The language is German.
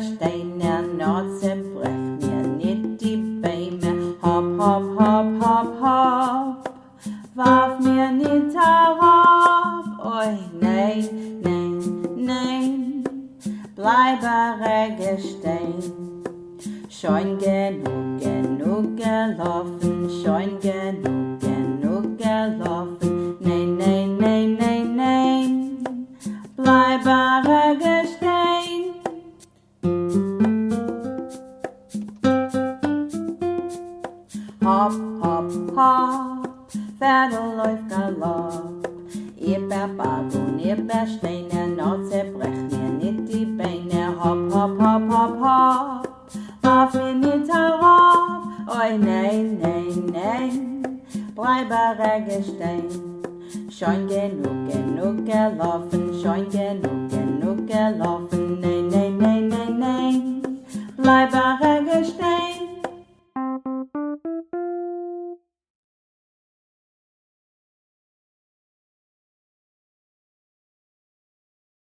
Steine, nur zerbrech mir nicht die Beine. Hopp, hopp, hopp, hopp, hopp, warf mir nicht herab. Oi, nein, nein, nein, bleibe rege stehen. Schon genug, genug gelaufen, schon genug, genug gelaufen. Nein, nein, nein, nein, nein, bleibe rege stehen. Hopp, hopp, hopp, Pferde läuft galopp. Ihr Bad und ihr Steine, nur zerbrech mir nicht die Beine. Hopp, hopp, hopp, hopp, hopp, warf mir nicht herab. Oi, nein, nein, nein, bleibe rege stehen. Schon genug, genug gelaufen, schon genug, genug gelaufen.